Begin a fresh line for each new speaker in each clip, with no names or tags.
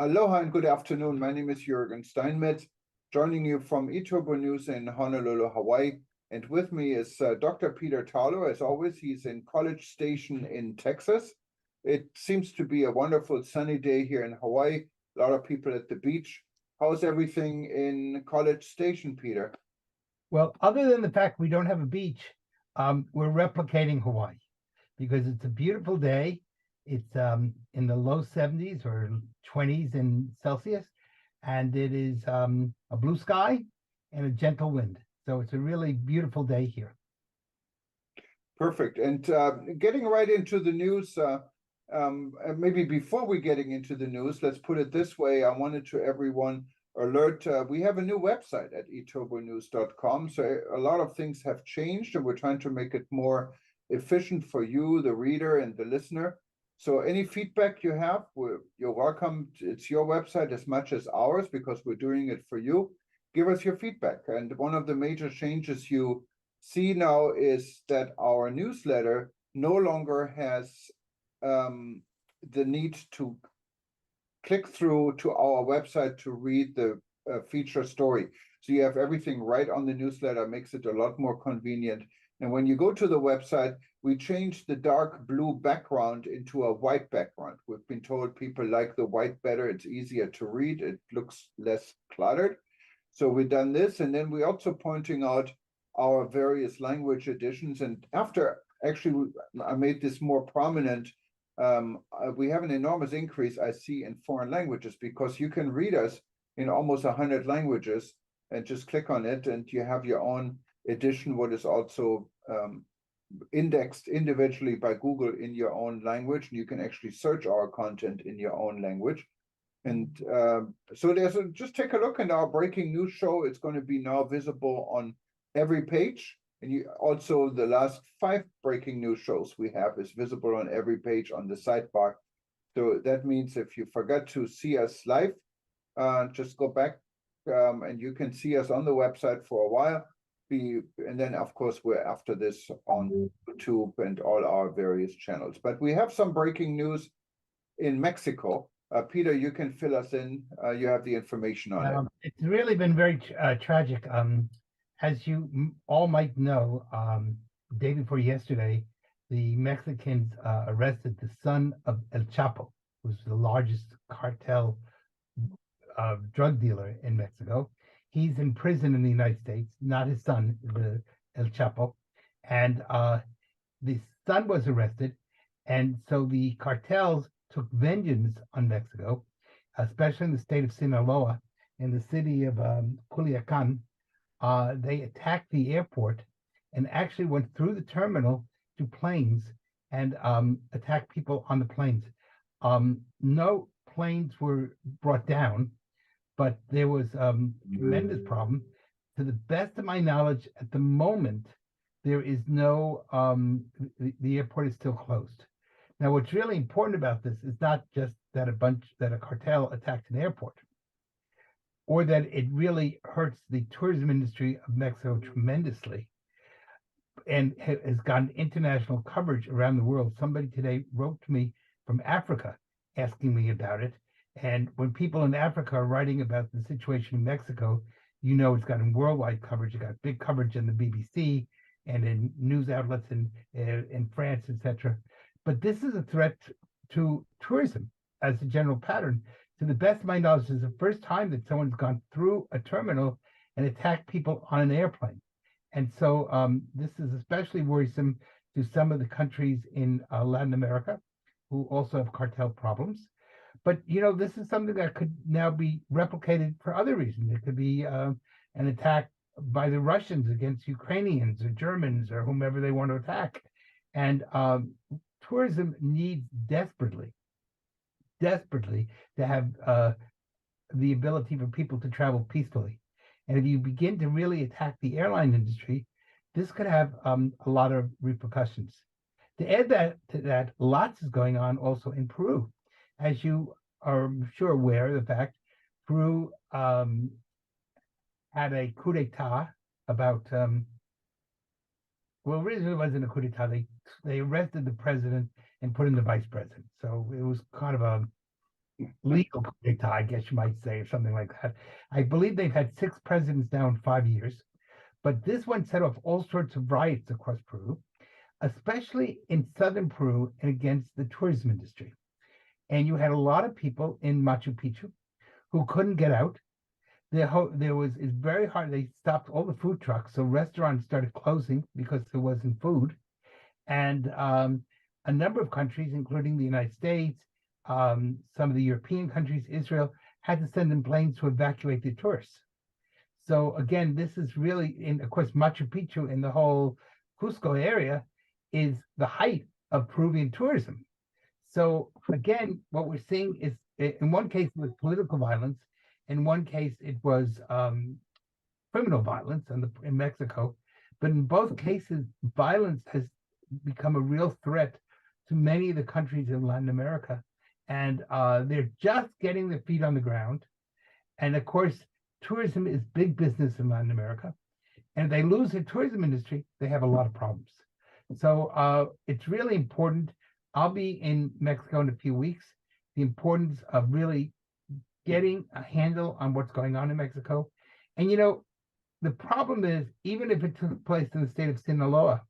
Aloha and good afternoon. My name is Jürgen Steinmetz, joining you from eTurbo News in Honolulu, Hawaii. And with me is Dr. Peter Tarlow. As always, he's in College Station in Texas. It seems to be a wonderful sunny day here in Hawaii. A lot of people at the beach. How's everything in College Station, Peter?
Well, other than the fact we don't have a beach, we're replicating Hawaii because it's a beautiful day. It's in the low 70s or 20s in Celsius, and it is a blue sky and a gentle wind. So it's a really beautiful day here.
Perfect. And getting right into the news, maybe before we getting into the news, let's put it this way. I wanted to everyone alert, we have a new website at eturbonews.com. So a lot of things have changed and we're trying to make it more efficient for you, the reader and the listener. So any feedback you have, you're welcome. It's your website as much as ours because we're doing it for you. Give us your feedback. And one of the major changes you see now is that our newsletter no longer has the need to click through to our website to read the feature story. So you have everything right on the newsletter, makes it a lot more convenient. And when you go to the website, we changed the dark blue background into a white background. We've been told people like the white better. It's easier to read. It looks less cluttered. So we've done this. And then we're also pointing out our various language editions. And after actually I made this more prominent, we have an enormous increase I see in foreign languages because you can read us in almost 100 languages and just click on it and you have your own edition, what is also indexed individually by Google in your own language, and you can actually search our content in your own language. And so just take a look in our breaking news show. It's going to be now visible on every page. And you also, the last 5 breaking news shows we have is visible on every page on the sidebar. So that means if you forgot to see us live, just go back and you can see us on the website for a while. And then, of course, we're after this on YouTube and all our various channels. But we have some breaking news in Mexico. Peter, you can fill us in. You have the information on it.
It's really been very tragic. As you all might know, day before yesterday, the Mexicans arrested the son of El Chapo, who's the largest cartel drug dealer in Mexico. He's in prison in the United States, not his son, the El Chapo. And the son was arrested. And so the cartels took vengeance on Mexico, especially in the state of Sinaloa, in the city of Culiacan. They attacked the airport and actually went through the terminal to planes and attacked people on the planes. No planes were brought down, but there was tremendous problem. To the best of my knowledge, at the moment, there is no, the airport is still closed. Now, what's really important about this is not just that a cartel attacked an airport, or that it really hurts the tourism industry of Mexico tremendously and has gotten international coverage around the world. Somebody today wrote to me from Africa asking me about it. And when people in Africa are writing about the situation in Mexico, you know it's gotten worldwide coverage. It got big coverage in the BBC and in news outlets in France, etc. But this is a threat to tourism as a general pattern. To the best of my knowledge, this is the first time that someone's gone through a terminal and attacked people on an airplane. And so this is especially worrisome to some of the countries in Latin America who also have cartel problems. But, you know, this is something that could now be replicated for other reasons. It could be an attack by the Russians against Ukrainians or Germans or whomever they want to attack. And tourism needs desperately to have the ability for people to travel peacefully. And if you begin to really attack the airline industry, this could have a lot of repercussions. To add to that, lots is going on also in Peru. As you are sure aware of the fact, Peru had a coup d'etat about, well, originally it wasn't a coup d'etat. They arrested the president and put in the vice president. So it was kind of a legal coup d'etat, I guess you might say, or something like that. I believe they've had 6 presidents now in 5 years, but this one set off all sorts of riots across Peru, especially in southern Peru and against the tourism industry. And you had a lot of people in Machu Picchu who couldn't get out. It's very hard. They stopped all the food trucks, so restaurants started closing because there wasn't food. And a number of countries, including the United States, some of the European countries, Israel, had to send in planes to evacuate the tourists. So again, this is really, of course, Machu Picchu and the whole Cusco area is the height of Peruvian tourism. So again, what we're seeing is, in one case, it was political violence. In one case, it was criminal violence in Mexico. But in both cases, violence has become a real threat to many of the countries in Latin America. And they're just getting their feet on the ground. And of course, tourism is big business in Latin America. And if they lose the tourism industry, they have a lot of problems. So it's really important. I'll be in Mexico in a few weeks. The importance of really getting a handle on what's going on in Mexico. And the problem is, even if it took place in the state of Sinaloa,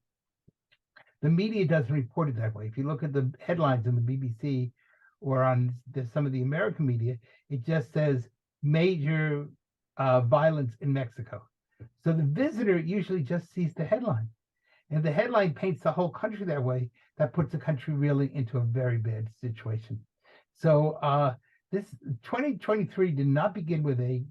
the media doesn't report it that way. If you look at the headlines in the BBC or on some of the American media, it just says major violence in Mexico. So the visitor usually just sees the headline. And the headline paints the whole country that way. That puts the country really into a very bad situation. So this 2023 did not begin with a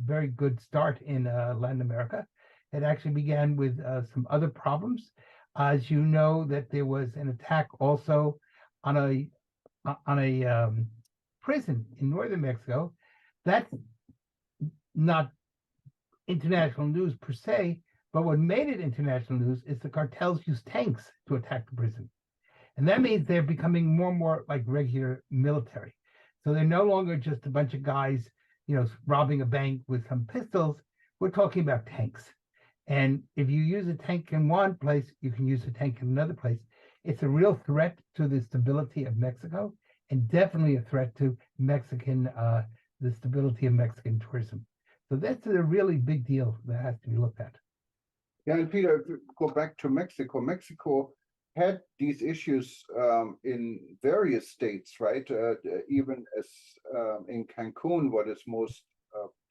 very good start in Latin America. It actually began with some other problems. As you know, that there was an attack also on a prison in northern Mexico. That's not international news per se, but what made it international news is the cartels use tanks to attack the prison. And that means they're becoming more and more like regular military. So they're no longer just a bunch of guys, robbing a bank with some pistols. We're talking about tanks. And if you use a tank in one place, you can use a tank in another place. It's a real threat to the stability of Mexico, and definitely a threat to the stability of Mexican tourism. So that's a really big deal that has to be looked at.
Yeah, and Peter, if you go back to Mexico, Mexico had these issues in various states, right? Even as in Cancun, what is most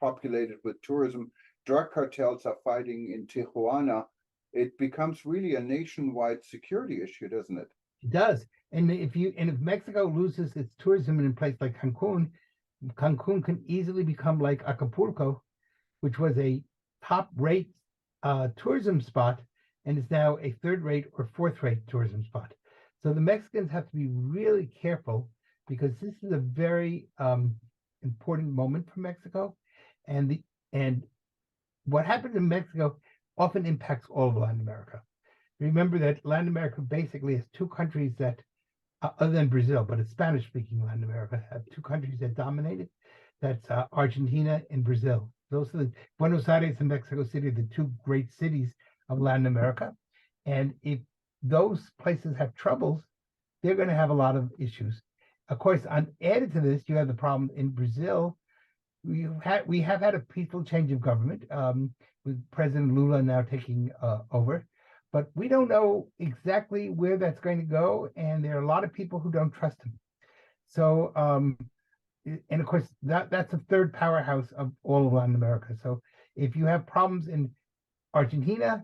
populated with tourism, drug cartels are fighting in Tijuana. It becomes really a nationwide security issue, doesn't it?
It does. And if Mexico loses its tourism in a place like Cancun, Cancun can easily become like Acapulco, which was a top-rate tourism spot, and is now a third-rate or fourth-rate tourism spot. So the Mexicans have to be really careful, because this is a very important moment for Mexico, and what happens in Mexico often impacts all of Latin America. Remember that Latin America basically has two countries that, other than Brazil, but it's Spanish-speaking Latin America, have two countries that dominate it. That's Argentina and Brazil. Those are Buenos Aires and Mexico City, the two great cities of Latin America. And if those places have troubles, they're going to have a lot of issues. Of course, added to this, you have the problem in Brazil. We have had a peaceful change of government, with President Lula now taking over, but we don't know exactly where that's going to go, and there are a lot of people who don't trust him. So, and of course, that's a third powerhouse of all of Latin America. So if you have problems in Argentina,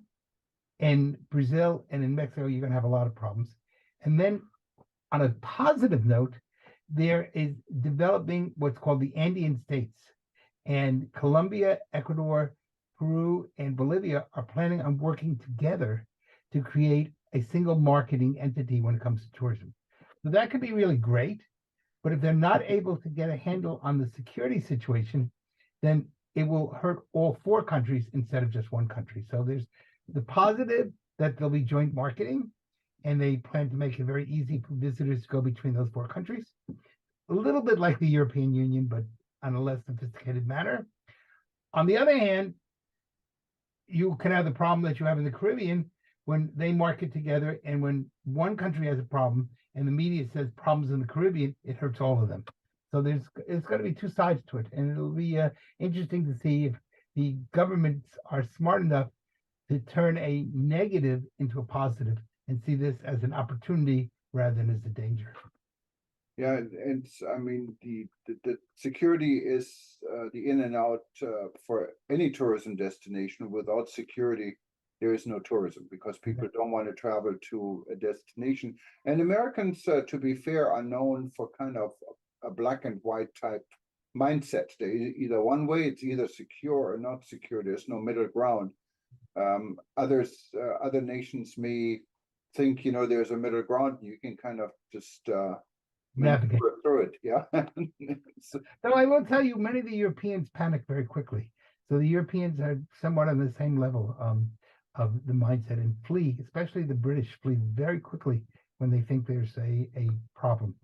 in Brazil, and in Mexico, you're going to have a lot of problems. And then on a positive note, there is developing what's called the Andean states. And Colombia, Ecuador, Peru, and Bolivia are planning on working together to create a single marketing entity when it comes to tourism. So that could be really great. But if they're not able to get a handle on the security situation, then it will hurt all four countries instead of just one country. So there's the positive that there'll be joint marketing, and they plan to make it very easy for visitors to go between those four countries. A little bit like the European Union, but on a less sophisticated manner. On the other hand, you can have the problem that you have in the Caribbean when they market together, and when one country has a problem and the media says problems in the Caribbean, it hurts all of them. So it's going to be two sides to it, and it'll be interesting to see if the governments are smart enough to turn a negative into a positive and see this as an opportunity rather than as a danger.
Yeah, and I mean, the security is the in and out for any tourism destination. Without security, there is no tourism because people don't want to travel to a destination. And Americans, to be fair, are known for kind of a black and white type mindset. They either one way, it's either secure or not secure. There's no middle ground. Other nations may think, there's a middle ground. You can kind of just
Navigate
through it. Yeah. So,
though I will tell you, many of the Europeans panic very quickly. So the Europeans are somewhat on the same level of the mindset and flee, especially the British flee very quickly when they think there's a problem.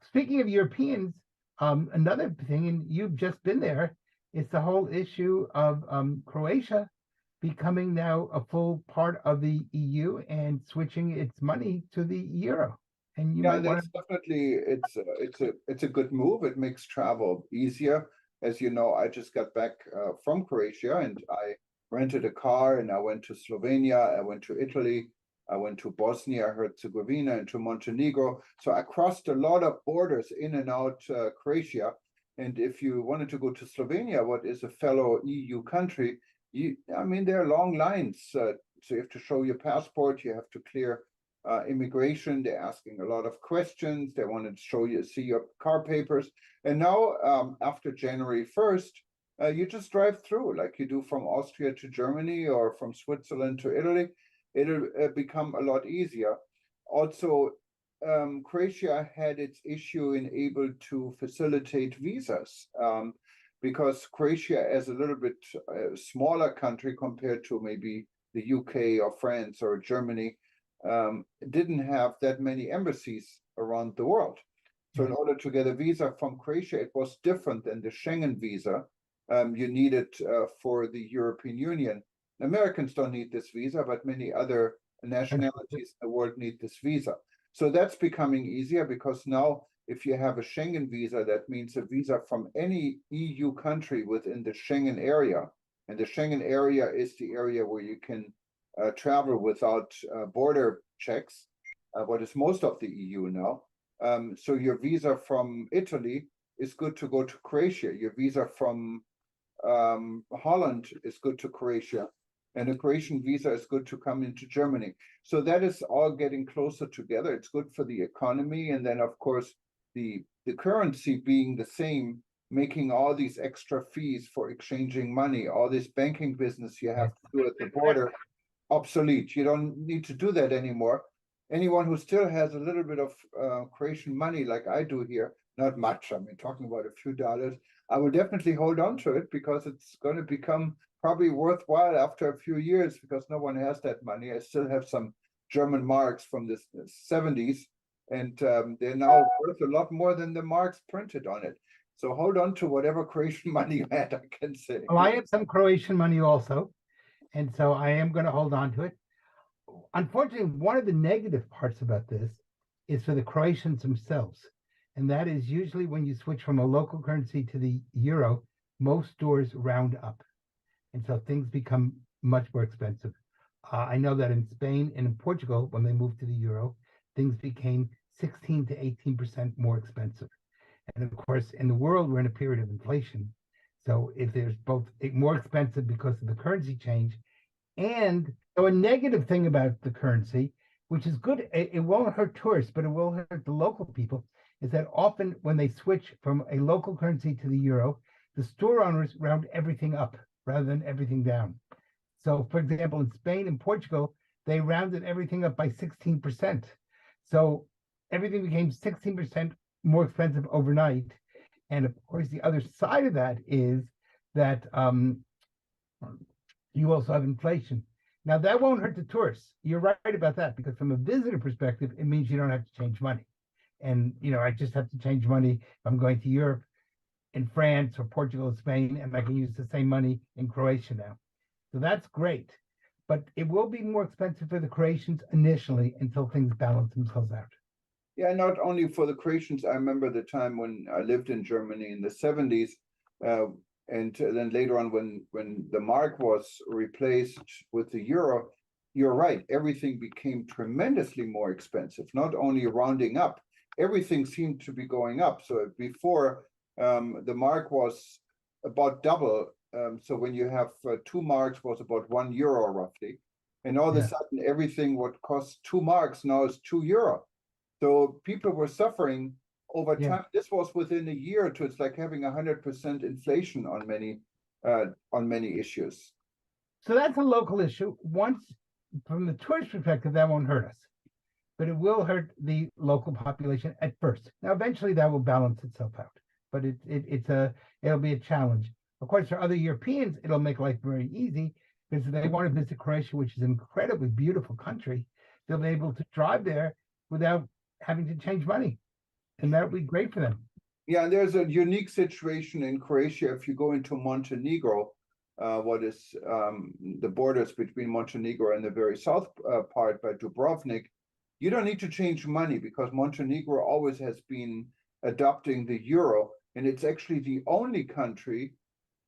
Speaking of Europeans, another thing, and you've just been there, is the whole issue of Croatia becoming now a full part of the EU and switching its money to the euro. And you
yeah,
might want
that's definitely it's a good move. It makes travel easier. As you know, I just got back from Croatia and I rented a car and I went to Slovenia, I went to Italy, I went to Bosnia, Herzegovina, and to Montenegro. So I crossed a lot of borders in and out Croatia. And if you wanted to go to Slovenia, what is a fellow EU country, I mean, there are long lines. So you have to show your passport, you have to clear immigration. They're asking a lot of questions. They wanted to see your car papers. And now, after January 1st, you just drive through like you do from Austria to Germany or from Switzerland to Italy. It'll become a lot easier. Also, Croatia had its issue in able to facilitate visas because Croatia is a little bit smaller country compared to maybe the UK or France or Germany, didn't have that many embassies around the world. So in order to get a visa from Croatia, it was different than the Schengen visa you needed for the European Union. Americans don't need this visa, but many other nationalities in the world need this visa. So that's becoming easier because now if you have a Schengen visa, that means a visa from any EU country within the Schengen area. And the Schengen area is the area where you can travel without border checks, what is most of the EU now. So your visa from Italy is good to go to Croatia. Your visa from Holland is good to Croatia. And a Croatian visa is good to come into Germany. So that is all getting closer together. It's good for the economy. And then, of course, the currency being the same, making all these extra fees for exchanging money, all this banking business you have to do at the border, obsolete. You don't need to do that anymore. Anyone who still has a little bit of Croatian money like I do here, not much, I mean, talking about a few dollars, I will definitely hold on to it because it's going to become probably worthwhile after a few years because no one has that money. I still have some German marks from the 70s, and they're now worth a lot more than the marks printed on it. So hold on to whatever Croatian money you had, I can say.
Well, I have some Croatian money also, and so I am going to hold on to it. Unfortunately, one of the negative parts about this is for the Croatians themselves. And that is usually when you switch from a local currency to the euro, most stores round up. And so things become much more expensive. I know that in Spain and in Portugal, when they moved to the euro, things became 16 to 18% more expensive. And of course, in the world, we're in a period of inflation. So if there's both more expensive because of the currency change, and so a negative thing about the currency, which is good, it won't hurt tourists, but it will hurt the local people, is that often when they switch from a local currency to the euro, the store owners round everything up rather than everything down. So, for example, in Spain and Portugal, they rounded everything up by 16%. So everything became 16% more expensive overnight. And of course, the other side of that is that you also have inflation. Now, that won't hurt the tourists. You're right about that, because from a visitor perspective, it means you don't have to change money. And, I just have to change money if I'm going to Europe, in France or Portugal or Spain, and I can use the same money in Croatia now. So that's great. But it will be more expensive for the Croatians initially until things balance themselves out.
Yeah, not only for the Croatians. I remember the time when I lived in Germany in the 70s, and then later on when the mark was replaced with the euro. You're right, everything became tremendously more expensive, not only rounding up, everything seemed to be going up. So before, the mark was about double. So when you have 2 marks was about €1 roughly. And all of a
Yeah.
sudden, everything what costs 2 marks now is €2. So people were suffering over
Yeah.
time. This was within a year or two. It's like having 100% inflation on many issues.
So that's a local issue. Once, from the tourist perspective, that won't hurt us, but it will hurt the local population at first. Now, eventually, that will balance itself out. But it'll be a challenge. Of course, for other Europeans, it'll make life very easy because if they want to visit Croatia, which is an incredibly beautiful country, they'll be able to drive there without having to change money, and that would be great for them.
Yeah, and there's a unique situation in Croatia. If you go into Montenegro, what is the borders between Montenegro and the very south part by Dubrovnik, you don't need to change money because Montenegro always has been adopting the euro, and it's actually the only country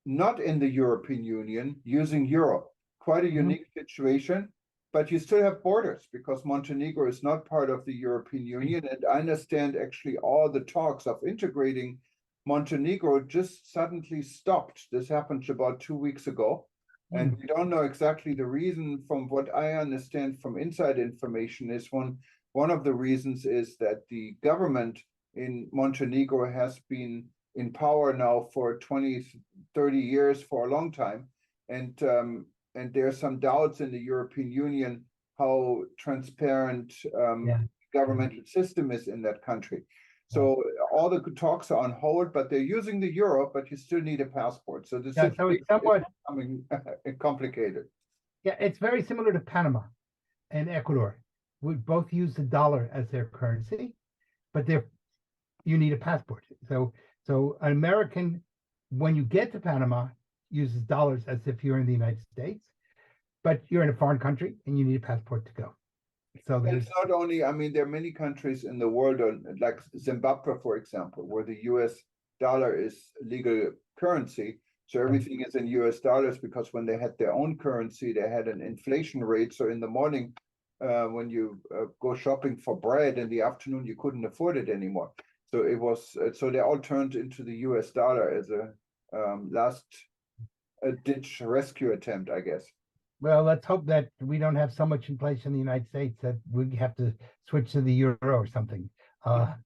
not in the European Union using euro. Quite a unique situation, but you still have borders because Montenegro is not part of the European Union. And I understand actually all the talks of integrating Montenegro just suddenly stopped. This happened about 2 weeks ago. And we don't know exactly the reason. From what I understand from inside information is one of the reasons is that the government in Montenegro has been in power now for 20, 30 years, for a long time. And there are some doubts in the European Union how transparent governmental system is in that country. So all the talks are on hold, but they're using the euro, but you still need a passport. So the
Yeah, so it's somewhat
is becoming complicated.
Yeah, it's very similar to Panama and Ecuador. We both use the dollar as their currency, but you need a passport. So an American, when you get to Panama, uses dollars as if you're in the United States, but you're in a foreign country and you need a passport to go. So
it's not only, I mean, there are many countries in the world, like Zimbabwe, for example, where the US dollar is legal currency. So everything is in US dollars because when they had their own currency, they had an inflation rate. So in the morning, when you go shopping for bread, in the afternoon, you couldn't afford it anymore. So it was, so they all turned into the US dollar as a last ditch rescue attempt, I guess.
Well, let's hope that we don't have so much inflation in the United States that we have to switch to the euro or something. But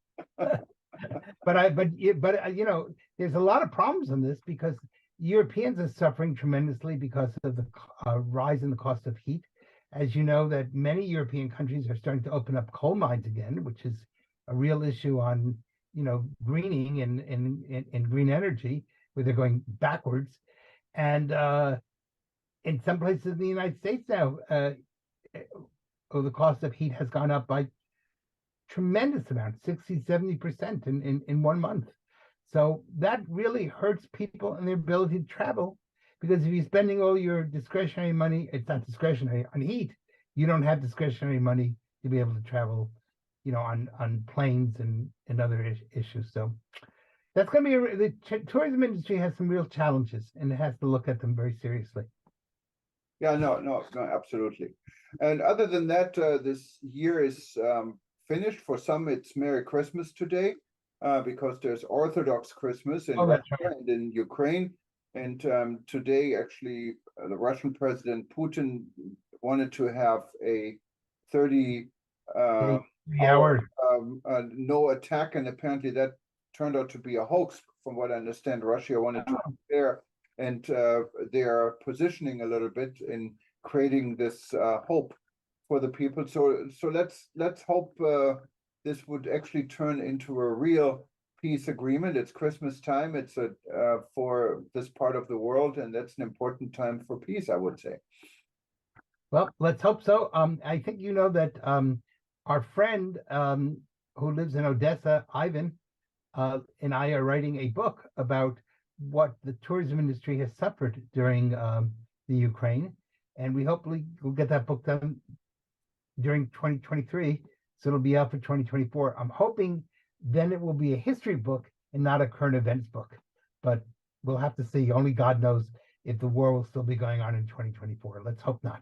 you know, there's a lot of problems in this because Europeans are suffering tremendously because of the rise in the cost of heat. As you know, that many European countries are starting to open up coal mines again, which is a real issue on, you know, greening and green energy, where they're going backwards. And in some places in the United States now, the cost of heat has gone up by tremendous amount, 60-70% in 1 month. So that really hurts people and their ability to travel, because if you're spending all your discretionary money, it's not discretionary, on heat, you don't have discretionary money to be able to travel, you know, on planes and other issues. So that's going to be the tourism industry has some real challenges, and it has to look at them very seriously.
Yeah, no, absolutely. And other than that, this year is finished. For some, it's Merry Christmas today, because there's Orthodox Christmas in Russia and in Ukraine. And today, actually, the Russian President Putin wanted to have a 30-hour no attack, and apparently that turned out to be a hoax. From what I understand, Russia wanted to prepare, and they're positioning a little bit in creating this hope for the people. So let's hope this would actually turn into a real peace agreement. It's Christmas time. It's for this part of the world, and that's an important time for peace, I would say.
Well, let's hope so. I think you know that our friend who lives in Odessa, Ivan, and I are writing a book about what the tourism industry has suffered during the Ukraine, and we hopefully will get that book done during 2023. so it'll be out for 2024. I'm hoping then it will be a history book and not a current events book, but we'll have to see. Only God knows if the war will still be going on in 2024. Let's hope not.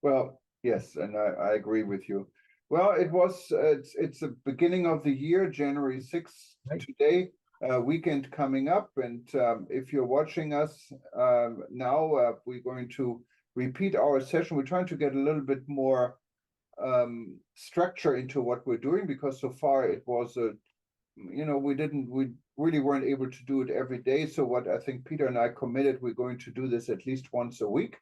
Well, yes, and I agree with you. Well, it's the beginning of the year, January 6th
Right.
today, weekend coming up. And if you're watching us now, we're going to repeat our session. We're trying to get a little bit more structure into what we're doing, because so far it was we really weren't able to do it every day. So what I think Peter and I committed, we're going to do this at least once a week.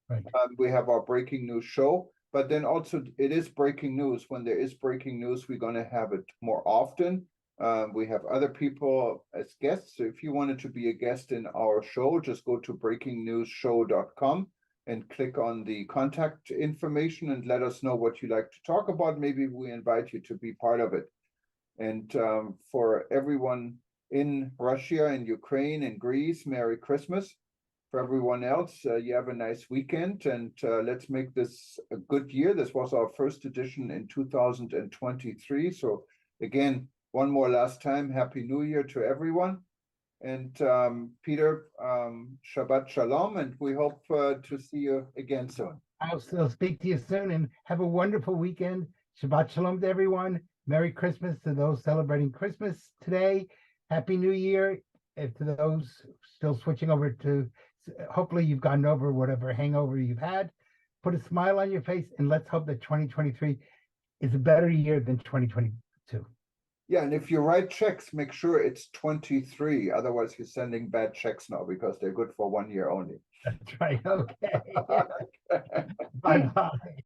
Right.
We have our breaking news show, but then also it is breaking news. When there is breaking news, we're going to have it more often. We have other people as guests. So if you wanted to be a guest in our show, just go to breakingnewsshow.com and click on the contact information and let us know what you like to talk about. Maybe we invite you to be part of it. And for everyone in Russia and Ukraine and Greece, Merry Christmas. For everyone else, you have a nice weekend, and let's make this a good year. This was our first edition in 2023. So again, one more last time, Happy New Year to everyone. And Peter, Shabbat Shalom, and we hope to see you again soon.
I'll still speak to you soon, and have a wonderful weekend. Shabbat Shalom to everyone. Merry Christmas to those celebrating Christmas today. Happy New Year. And to those still switching over to, hopefully you've gotten over whatever hangover you've had. Put a smile on your face, and let's hope that 2023 is a better year than 2022.
Yeah, and if you write checks, make sure it's 23. Otherwise, you're sending bad checks now, because they're good for 1 year only.
That's right. Okay. Bye-bye.